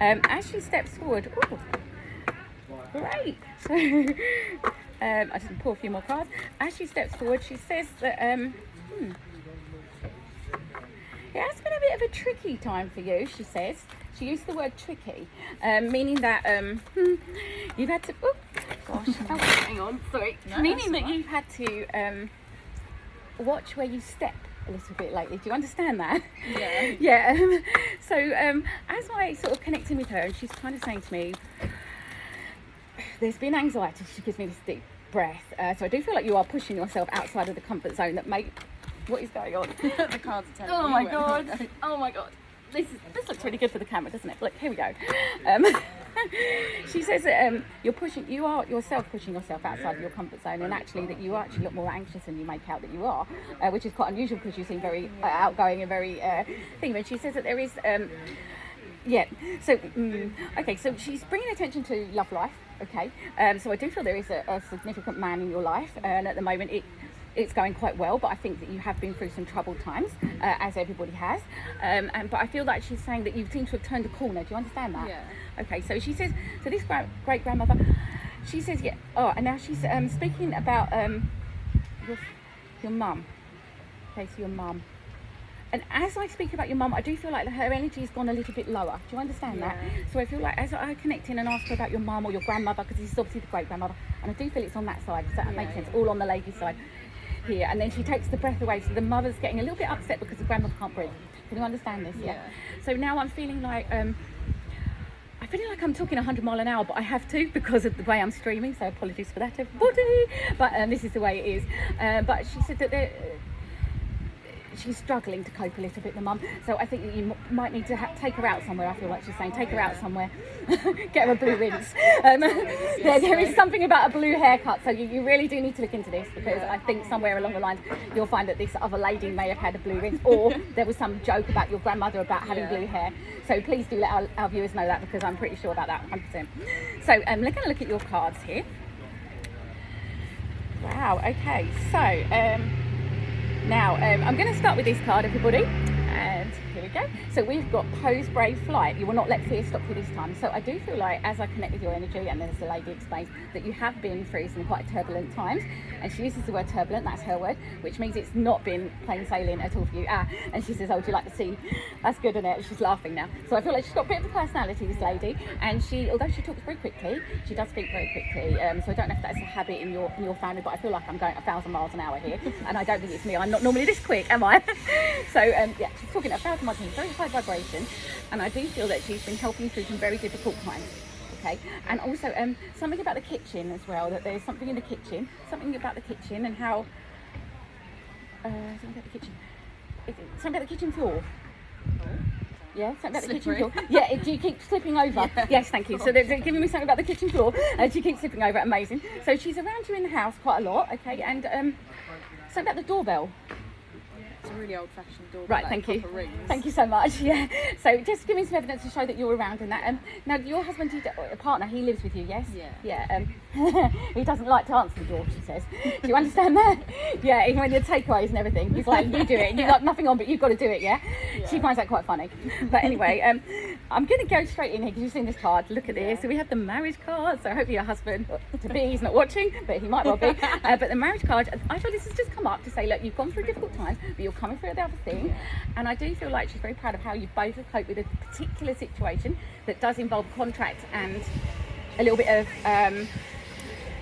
As she steps forward, oh, great. So I just pull a few more cards. As she steps forward, she says that it has been a bit of a tricky time for you. She says she used the word tricky, meaning that you've had to. Oh gosh, hang on, sorry. No, meaning that you've had to watch where you step a little bit lately. Do you understand that? Yeah. Yeah. So as I sort of connecting with her, and she's kind of saying to me, there's been anxiety. She gives me this deep breath. So I do feel like you are pushing yourself outside of the comfort zone that may. What is going on? The cards are telling Oh me my where. god. Oh my god. This looks really good for the camera, doesn't it? Look, here we go. She says that you are yourself pushing yourself outside of your comfort zone, and actually that you are actually a lot more anxious than you make out that you are, which is quite unusual because you seem very outgoing and very thing. But she says that there is okay, so she's bringing attention to love life. Okay, so I do feel there is a significant man in your life, and at the moment it's going quite well, but I think that you have been through some troubled times, as everybody has. But I feel like she's saying that you seem to have turned a corner. Do you understand that? Yeah. Okay, so she says, so this great grandmother, she says, yeah. Oh, and now she's speaking about your mum. Okay, so your mum. And as I speak about your mum, I do feel like her energy has gone a little bit lower. Do you understand that? So I feel like as I connect in and ask her about your mum or your grandmother, because this is obviously the great grandmother, and I do feel it's on that side. Does that make sense? All on the lady's side here. And then she takes the breath away. So the mother's getting a little bit upset because the grandmother can't breathe. Can you understand this? Yeah. So now I'm feeling like I'm talking 100 miles an hour, but I have to because of the way I'm streaming. So apologies for that, everybody. But this is the way it is. But she said that she's struggling to cope a little bit, the mum. So I think that you might need to take her out somewhere. I feel like she's saying, take her out somewhere, get her a blue rinse. There is something about a blue haircut, so you really do need to look into this, because I think somewhere along the lines you'll find that this other lady may have had a blue rinse, or there was some joke about your grandmother about having blue hair. So please do let our viewers know that, because I'm pretty sure about that 100%. So we're going to look at your cards here. Wow, okay, so now, I'm going to start with this card, everybody, and here we go. So we've got Pose Brave Flight. You will not let fear stop you this time. So I do feel like, as I connect with your energy, and as the lady explains, that you have been through some quite turbulent times, and she uses the word turbulent, that's her word, which means it's not been plain sailing at all for you. And she says, oh, do you like the sea? That's good, isn't it? She's laughing now. So I feel like she's got a bit of a personality, this lady, and although she talks very quickly, she does speak very quickly. So I don't know if that's a habit in your family, but I feel like I'm going 1,000 miles an hour here, and I don't think it's me. I'm not normally this quick, am I? So she's talking 1,000 miles an hour, very high vibration, and I do feel that she's been helping through some very difficult times. Okay, and also something about the kitchen as well, that there's something in the kitchen, and how something about the kitchen floor. Yeah, something about the kitchen floor. Yeah, do you keep slipping over? Yeah. Yes, thank you. So they're giving me something about the kitchen floor. She keeps slipping over. Amazing. So she's around you in the house quite a lot. Okay, and something about the doorbell. It's a really old-fashioned doorbell. Right, thank you. Thank you so much. Yeah. So just give me some evidence to show that you're around in that. Now, your husband, partner, he lives with you, yes? Yeah. Yeah. He doesn't like to answer the door, she says. Do you understand that? Yeah, even when the takeaways and everything. He's like, you do it. You've got nothing on, but you've got to do it, yeah? She finds that quite funny. But anyway, I'm going to go straight in here because you've seen this card. Look at this. So we have the marriage card. So hopefully your husband, he's not watching, but he might well be. But the marriage card, I feel this has just come up to say, look, you've gone through difficult times, but you're coming through the other thing. And I do feel like she's very proud of how you both have coped with a particular situation that does involve contract and a little bit of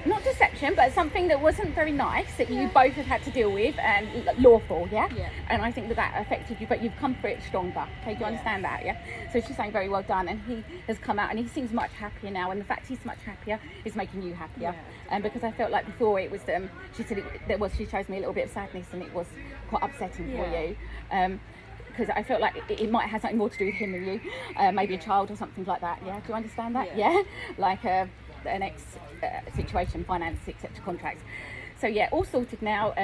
not deception, but something that wasn't very nice that you both have had to deal with, and lawful, yeah? And I think that affected you, but you've come through it stronger. Okay, do you understand that? Yeah. So she's saying very well done, and he has come out and he seems much happier now, and the fact he's much happier is making you happier. And because I felt like before it was she said she shows me a little bit of sadness, and it was quite upsetting for you. Because I felt like it might have something more to do with him than you, maybe a child or something like that. Yeah, do you understand that? Yeah, like an ex situation, finance, etc., contracts. So yeah, all sorted now.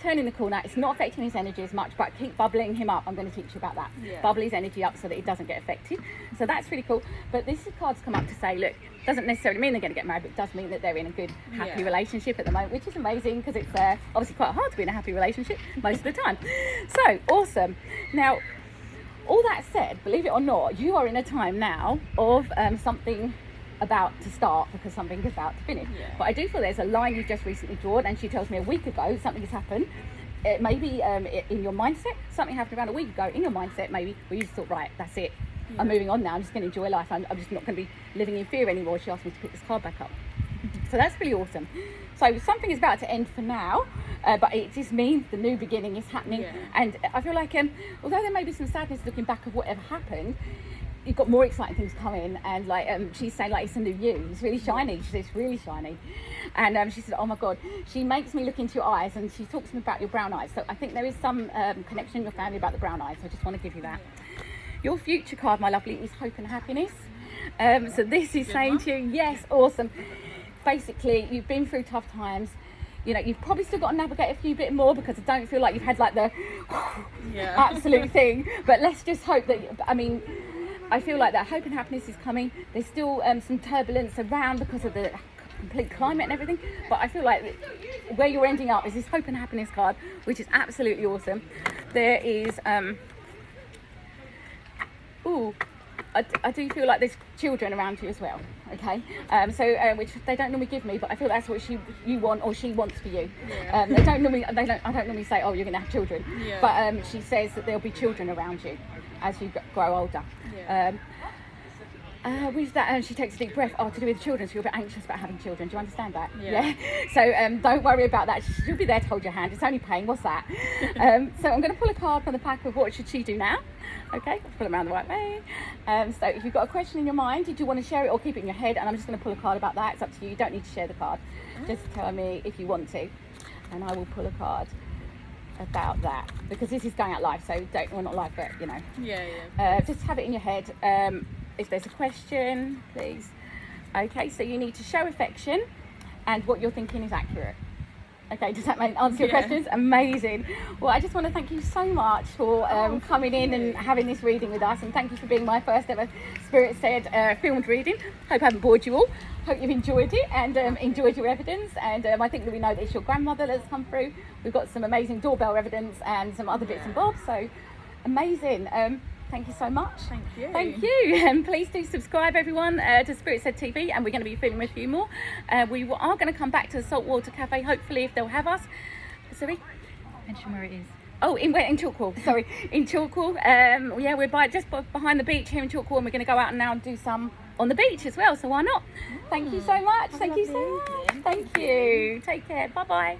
Turning the corner. It's not affecting his energy as much, but keep bubbling him up. I'm going to teach you about that. Bubble his energy up so that he doesn't get affected. So that's really cool. But this card's come up to say, look, doesn't necessarily mean they're going to get married, but it does mean that they're in a good, happy relationship at the moment, which is amazing, because it's obviously quite hard to be in a happy relationship most of the time. So awesome. Now, all that said, believe it or not, you are in a time now of something about to start because something is about to finish. Yeah. But I do feel there's a line you've just recently drawn, and she tells me a week ago something has happened. It may be in your mindset, something happened around a week ago in your mindset maybe, where you just thought, right, that's it. I'm moving on now, I'm just going to enjoy life, I'm just not going to be living in fear anymore. She asked me to pick this card back up. So that's really awesome. So something is about to end for now, but it just means the new beginning is happening. Yeah. And I feel like, although there may be some sadness looking back of whatever happened, you've got more exciting things coming. And like she's saying, like, it's a new you. It's really shiny. She said, it's really shiny. And she said, oh my God, she makes me look into your eyes, and she talks to me about your brown eyes. So I think there is some connection in your family about the brown eyes. So I just want to give you that. Your future card, my lovely, is hope and happiness. So this is saying to you, yes, awesome. Basically, you've been through tough times. You know, you've probably still got to navigate a few bit more, because I don't feel like you've had like the absolute thing. But let's just hope that, I mean, I feel like that hope and happiness is coming. There's still some turbulence around because of the complete climate and everything. But I feel like where you're ending up is this hope and happiness card, which is absolutely awesome. There is, I do feel like there's children around you as well, okay? Which they don't normally give me, but I feel that's what you want, or she wants for you. Yeah. I don't normally say, oh, you're gonna have children, Yeah. but she says that there'll be children around you as you grow older. Yeah. With that, she takes a deep breath. To do with children, so you're a bit anxious about having children. Do you understand that? Yeah. So don't worry about that. She'll be there to hold your hand. It's only pain. What's that? So I'm going to pull a card from the pack of what should she do now. Okay, let's pull them around the right way. So if you've got a question in your mind, did you want to share it or keep it in your head? And I'm just going to pull a card about that. It's up to you. You don't need to share the card. Just tell me if you want to, and I will pull a card about that, because this is going out live. So well, not live, but you know. Yeah. Just have it in your head. If there's a question, please. Okay, so you need to show affection, and what you're thinking is accurate. Okay, does that answer your questions? Amazing. Well, I just want to thank you so much for coming in and having this reading with us, and thank you for being my first ever SpiritSaid filmed reading. Hope I haven't bored you all. Hope you've enjoyed it and enjoyed your evidence. And I think that we know that it's your grandmother that's come through. We've got some amazing doorbell evidence and some other bits and bobs. So amazing. Thank you so much. Thank you. Thank you. And please do subscribe, everyone, to SpiritSaid TV, and we're going to be filming a few more. We are going to come back to the Saltwater Cafe, hopefully, if they'll have us. Sorry? Mention where it is. Oh, in Chalkwell. Sorry, in Chalkwell. Yeah, we're just behind the beach here in Chalkwell, and we're going to go out and now and do some on the beach as well. So why not? Thank you so much. Thank you so much. Thank you. Take care. Bye-bye.